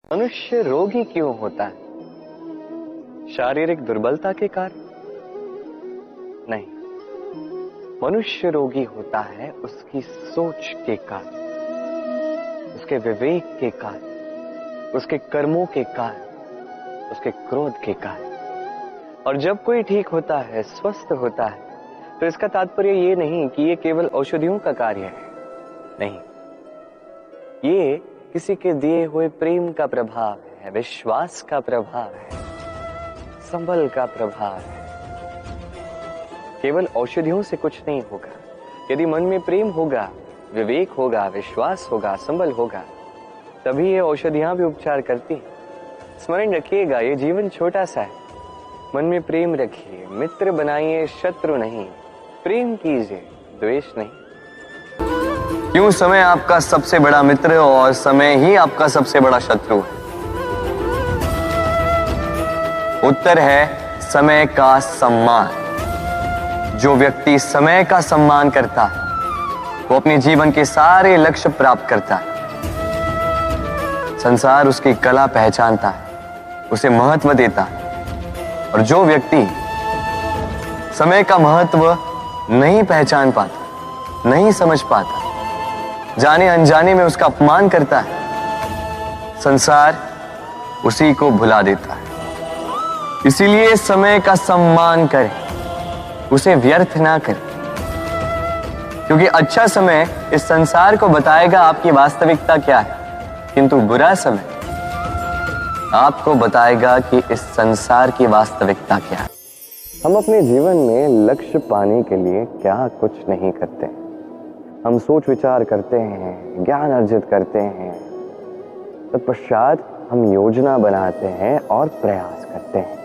मनुष्य रोगी क्यों होता है? शारीरिक दुर्बलता के कारण? नहीं, मनुष्य रोगी होता है उसकी सोच के कारण, उसके विवेक के कारण, उसके कर्मों के कारण, उसके क्रोध के कारण। और जब कोई ठीक होता है, स्वस्थ होता है, तो इसका तात्पर्य ये नहीं कि ये केवल औषधियों का कार्य है। नहीं, ये किसी के दिए हुए प्रेम का प्रभाव है, विश्वास का प्रभाव है, संबल का प्रभाव है। केवल औषधियों से कुछ नहीं होगा। यदि मन में प्रेम होगा, विवेक होगा, विश्वास होगा, संबल होगा, तभी ये औषधियां भी उपचार करती हैं। स्मरण रखिएगा, ये जीवन छोटा सा है। मन में प्रेम रखिए, मित्र बनाइए, शत्रु नहीं। प्रेम कीजिए, द्वेष नहीं। क्यों समय आपका सबसे बड़ा मित्र और समय ही आपका सबसे बड़ा शत्रु है? उत्तर है समय का सम्मान। जो व्यक्ति समय का सम्मान करता है वो अपने जीवन के सारे लक्ष्य प्राप्त करता है। संसार उसकी कला पहचानता है, उसे महत्व देता है। और जो व्यक्ति समय का महत्व नहीं पहचान पाता, नहीं समझ पाता, जाने अनजाने में उसका अपमान करता है, संसार उसी को भुला देता है। इसीलिए समय का सम्मान करें, उसे व्यर्थ ना करें, क्योंकि अच्छा समय इस संसार को बताएगा आपकी वास्तविकता क्या है, किंतु बुरा समय आपको बताएगा कि इस संसार की वास्तविकता क्या है। हम अपने जीवन में लक्ष्य पाने के लिए क्या कुछ नहीं करते। हम सोच विचार करते हैं, ज्ञान अर्जित करते हैं, तत्पश्चात हम योजना बनाते हैं और प्रयास करते हैं।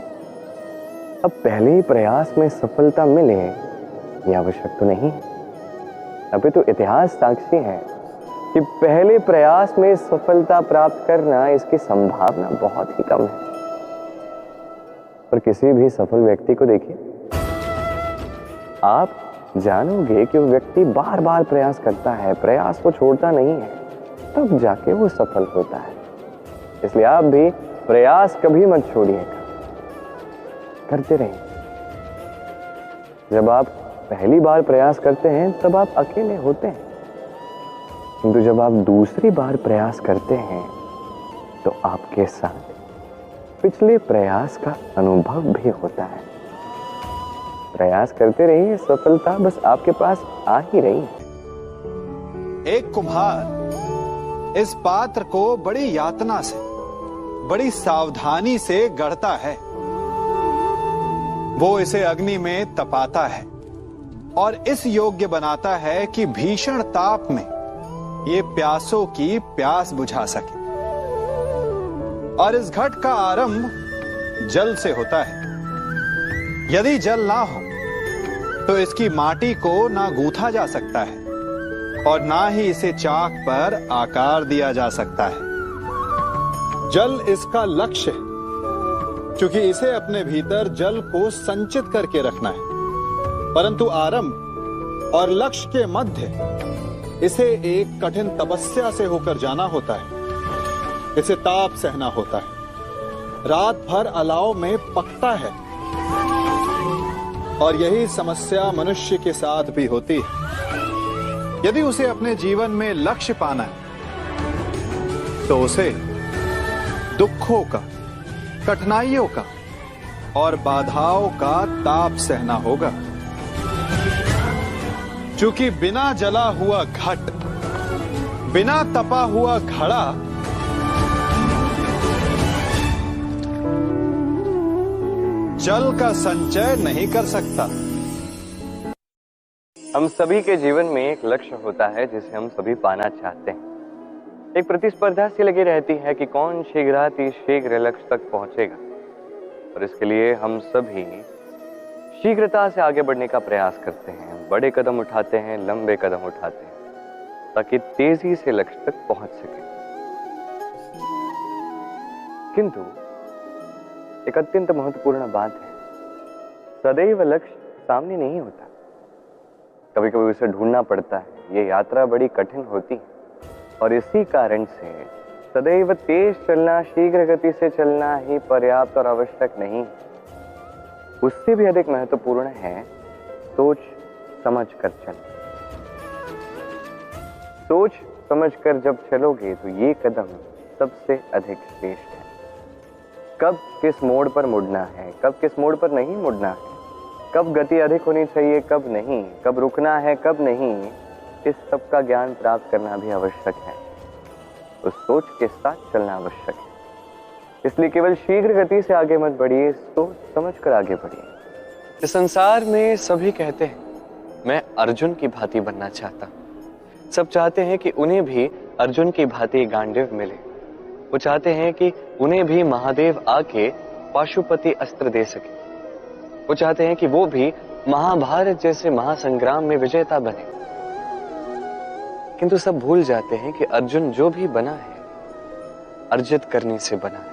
अब पहले ही प्रयास में सफलता मिले ये आवश्यक तो नहीं। अभी तो इतिहास साक्षी है कि पहले प्रयास में सफलता प्राप्त करना, इसकी संभावना बहुत ही कम है। पर किसी भी सफल व्यक्ति को देखिए, आप जानोगे कि वो व्यक्ति बार बार प्रयास करता है, प्रयास को छोड़ता नहीं है, तब जाके वो सफल होता है। इसलिए आप भी प्रयास कभी मत छोड़िएगा, करते रहिए। जब आप पहली बार प्रयास करते हैं तब आप अकेले होते हैं, किंतु जब आप दूसरी बार प्रयास करते हैं तो आपके साथ पिछले प्रयास का अनुभव भी होता है। प्रयास करते रहिए, सफलता बस आपके पास आ ही रही है। एक कुम्हार इस पात्र को बड़ी यातना से, बड़ी सावधानी से गढ़ता है। वो इसे अग्नि में तपाता है और इस योग्य बनाता है कि भीषण ताप में ये प्यासों की प्यास बुझा सके। और इस घट का आरंभ जल से होता है। यदि जल ना हो तो इसकी माटी को ना गूंथा जा सकता है और ना ही इसे चाक पर आकार दिया जा सकता है। जल इसका लक्ष्य है, क्योंकि इसे अपने भीतर जल को संचित करके रखना है। परंतु आरंभ और लक्ष्य के मध्य इसे एक कठिन तपस्या से होकर जाना होता है। इसे ताप सहना होता है, रात भर अलाव में पकता है। और यही समस्या मनुष्य के साथ भी होती है। यदि उसे अपने जीवन में लक्ष्य पाना है तो उसे दुखों का, कठिनाइयों का और बाधाओं का ताप सहना होगा। क्योंकि बिना जला हुआ घट, बिना तपा हुआ घड़ा जल का संचय नहीं कर सकता। हम सभी के जीवन में एक लक्ष्य होता है जिसे हम सभी पाना चाहते हैं। एक प्रतिस्पर्धा सी लगी रहती है कि कौन शीघ्राति शीघ्र लक्ष्य तक पहुंचेगा, और इसके लिए हम सभी शीघ्रता से आगे बढ़ने का प्रयास करते हैं, बड़े कदम उठाते हैं, लंबे कदम उठाते हैं, ताकि तेजी से लक्ष्य तक पहुंच सके। किंतु एक अत्यंत महत्वपूर्ण बात है, सदैव लक्ष्य सामने नहीं होता। कभी कभी उसे ढूंढना पड़ता है। ये यात्रा बड़ी कठिन होती है और इसी कारण से सदैव तेज चलना, शीघ्र गति से चलना ही पर्याप्त और आवश्यक नहीं। उससे भी अधिक महत्वपूर्ण है सोच समझ कर चलना। सोच समझ कर जब चलोगे तो ये कदम सबसे अधिक श्रेष्ठ है। कब किस मोड़ पर मुड़ना है, कब किस मोड़ पर नहीं मुड़ना है, कब गति अधिक होनी चाहिए, कब नहीं, कब रुकना है, कब नहीं, इस सब का ज्ञान प्राप्त करना भी आवश्यक है। उस सोच के साथ चलना आवश्यक है। इसलिए केवल शीघ्र गति से आगे मत बढ़िए, सोच समझ कर आगे बढ़िए। इस संसार में सभी कहते हैं मैं अर्जुन की भांति बनना चाहता हूं। सब चाहते हैं कि उन्हें भी अर्जुन की भांति गांडीव मिले। वो चाहते हैं कि उन्हें भी महादेव आके पाशुपति अस्त्र दे सके। वो चाहते हैं कि वो भी महाभारत जैसे महासंग्राम में विजेता बने। किंतु सब भूल जाते हैं कि अर्जुन जो भी बना है अर्जित करने से बना है।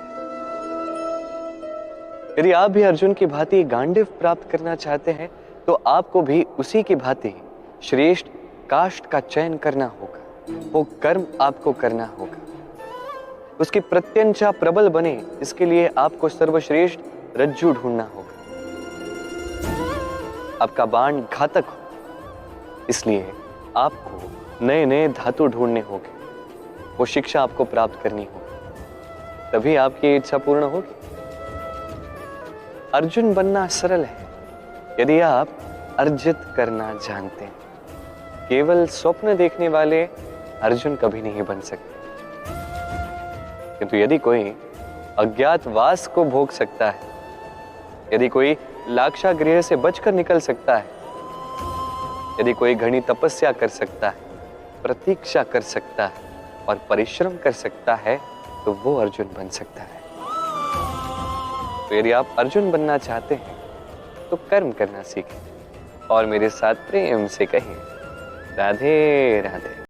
यदि आप भी अर्जुन की भांति गांडीव प्राप्त करना चाहते हैं तो आपको भी उसी की भांति श्रेष्ठ काष्ठ का चयन करना होगा। वो कर्म आपको करना होगा। उसकी प्रत्यंचा प्रबल बने इसके लिए आपको सर्वश्रेष्ठ रज्जु ढूंढना होगा। आपका बाण घातक हो इसलिए आपको नए नए धातु ढूंढने होंगे। वो शिक्षा आपको प्राप्त करनी होगी, तभी आपकी इच्छा पूर्ण होगी। अर्जुन बनना सरल है यदि आप अर्जित करना जानते हैं। केवल स्वप्न देखने वाले अर्जुन कभी नहीं बन सकते। किंतु यदि कोई अज्ञातवास को भोग सकता है, यदि कोई लाक्षागृह से बचकर निकल सकता है, यदि कोई घनी तपस्या कर सकता है, प्रतीक्षा कर सकता है और परिश्रम कर सकता है तो वो अर्जुन बन सकता है। तो यदि आप अर्जुन बनना चाहते हैं तो कर्म करना सीखें और मेरे साथ प्रेम से कहिए राधे राधे।